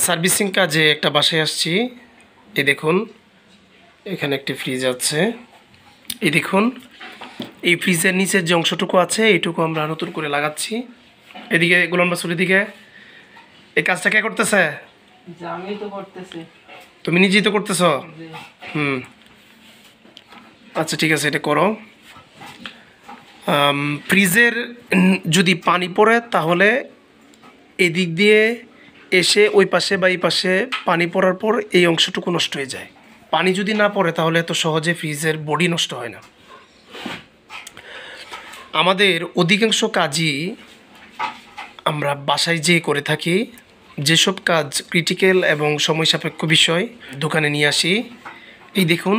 Servicing কাজে একটা বাসায় আসছি। এই দেখুন, এখানে একটি ফ্রিজ আছে। এই দেখুন, এই ফ্রিজের নিচের যে অংশটুকু আছে এইটুকু আমরা নতুন করে লাগাচ্ছি। এদিকে গোলাম রাসূলের দিকে এই কাজটা কে করতেছে? আমি তো করতেছি। তুমি নিজেই তো করতেছ? আচ্ছা ঠিক আছে, এটা করো। ফ্রিজের যদি পানি পড়ে তাহলে এদিক দিয়ে এসে ওই পাশে বা এই পাশে পানি পড়ার পর এই অংশটুকু নষ্ট হয়ে যায়। পানি যদি না পড়ে তাহলে এত সহজে ফ্রিজের বডি নষ্ট হয় না। আমাদের অধিকাংশ কাজই আমরা বাসায় যেয়ে করে থাকি। যেসব কাজ ক্রিটিক্যাল এবং সময় সাপেক্ষ বিষয় দোকানে নিয়ে আসি। এই দেখুন,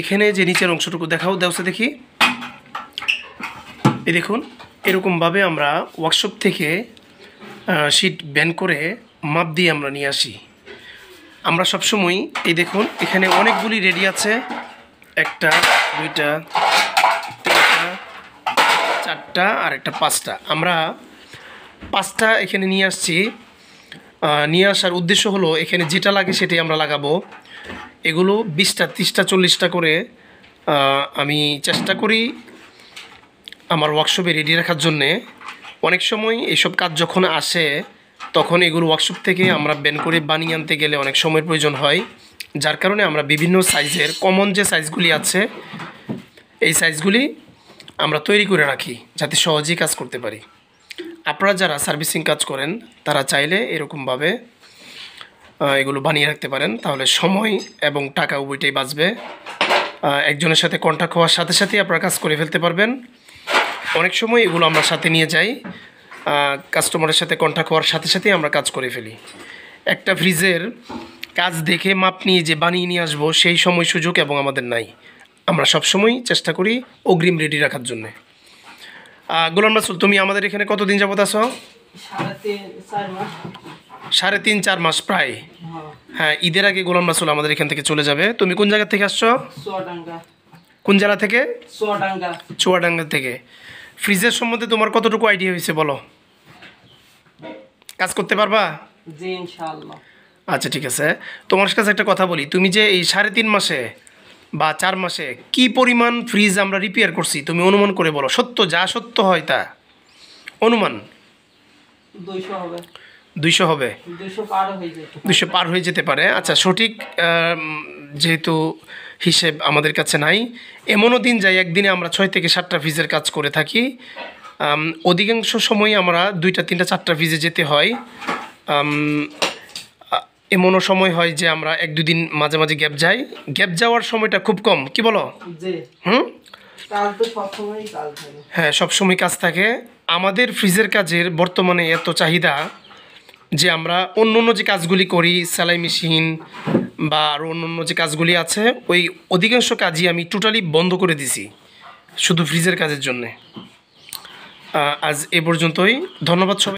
এখানে যে নিচের অংশটুকু দেখাও দেওয়া দেখি। এই দেখুন, এরকমভাবে আমরা ওয়ার্কশপ থেকে শীট ব্যান করে মাপ দিয়ে আমরা নিয়ে আসি। আমরা সবসময় এই দেখুন, এখানে অনেকগুলি রেডি আছে। 1টা 2টা 3টা 4টা আর একটা 5টা। আমরা 5টা এখানে নিয়ে আসছি। নিয়ে আসার উদ্দেশ্য হলো এখানে যেটা লাগে সেটাই আমরা লাগাবো। এগুলো 20টা 30টা 40টা করে আমি চেষ্টা করি আমার ওয়ার্কশপে রেডি রাখার জন্যে। অনেক সময় এইসব কাজ যখন আসে তখন এগুলো ওয়ার্কশপ থেকে আমরা ব্যান করে বানিয়ে আনতে গেলে অনেক সময়ের প্রয়োজন হয়। যার কারণে আমরা বিভিন্ন সাইজের কমন যে সাইজগুলি আছে এই সাইজগুলি আমরা তৈরি করে রাখি যাতে সহজেই কাজ করতে পারি। আপনারা যারা সার্ভিসিং কাজ করেন তারা চাইলে এরকমভাবে এগুলো বানিয়ে রাখতে পারেন, তাহলে সময় এবং টাকা উভয়টাই বাঁচবে। একজনের সাথে কন্ট্যাক্ট হওয়ার সাথে সাথেই আপনারা কাজ করে ফেলতে পারবেন। অনেক সময় এগুলো আমরা সাথে নিয়ে যাই, কাস্টমারের সাথে কন্ট্যাক্ট হওয়ার সাথে সাথেই আমরা কাজ করে ফেলি। একটা ফ্রিজের কাজ দেখে মাপ নিয়ে যে বানিয়ে নিয়ে আসবো সেই সময় সুযোগ এবং আমাদের নাই। আমরা সবসময় চেষ্টা করি অগ্রিম রেডি রাখার জন্যে। গোলাম রাসূল, তুমি আমাদের এখানে কতদিন যাবত আছো? 3.5-4 মাস প্রায়। হ্যাঁ, ঈদের আগে গোলাম রাসূল আমাদের এখান থেকে চলে যাবে। তুমি কোন জায়গা থেকে আসছো? কোন জেলা থেকে? চুয়াডাঙ্গা থেকে। ফ্রিজের সম্বন্ধে তোমার কতটুকু আইডিয়া হয়েছে বলো? কাজ করতে পারবা? জি ইনশাআল্লাহ। আচ্ছা ঠিক আছে, তোমার কাছে একটা কথা বলি। তুমি যে এই 3.5 মাসে বা 4 মাসে কি পরিমাণ ফ্রিজ আমরা রিপেয়ার করছি তুমি অনুমান করে বলো। সত্য, যা সত্য হয় তা অনুমান। 200 হবে। 200 হবে? 200 পার হয়ে যেতে পারে। আচ্ছা, সঠিক যেহেতু হিসেব আমাদের কাছে নাই, এমনও দিন যায় একদিনে আমরা 6 থেকে 7টা ফ্রিজের কাজ করে থাকি। অধিকাংশ সময় আমরা 2টা 3টা 4টা ফ্রিজে যেতে হয়। এমনও সময় হয় যে আমরা 1-2 দিন মাঝে মাঝে গ্যাপ যাই। গ্যাপ যাওয়ার সময়টা খুব কম, কি বলো? হ্যাঁ, সবসময় কাজ থাকে। আমাদের ফ্রিজের কাজের বর্তমানে এত চাহিদা যে আমরা অন্য অন্য যে কাজগুলি করি, সেলাই মেশিন বা আরও অন্য অন্য যে কাজগুলি আছে, ওই অধিকাংশ কাজই আমি টোটালি বন্ধ করে দিছি শুধু ফ্রিজের কাজের জন্যে। আজ এ পর্যন্তই। ধন্যবাদ সবাই।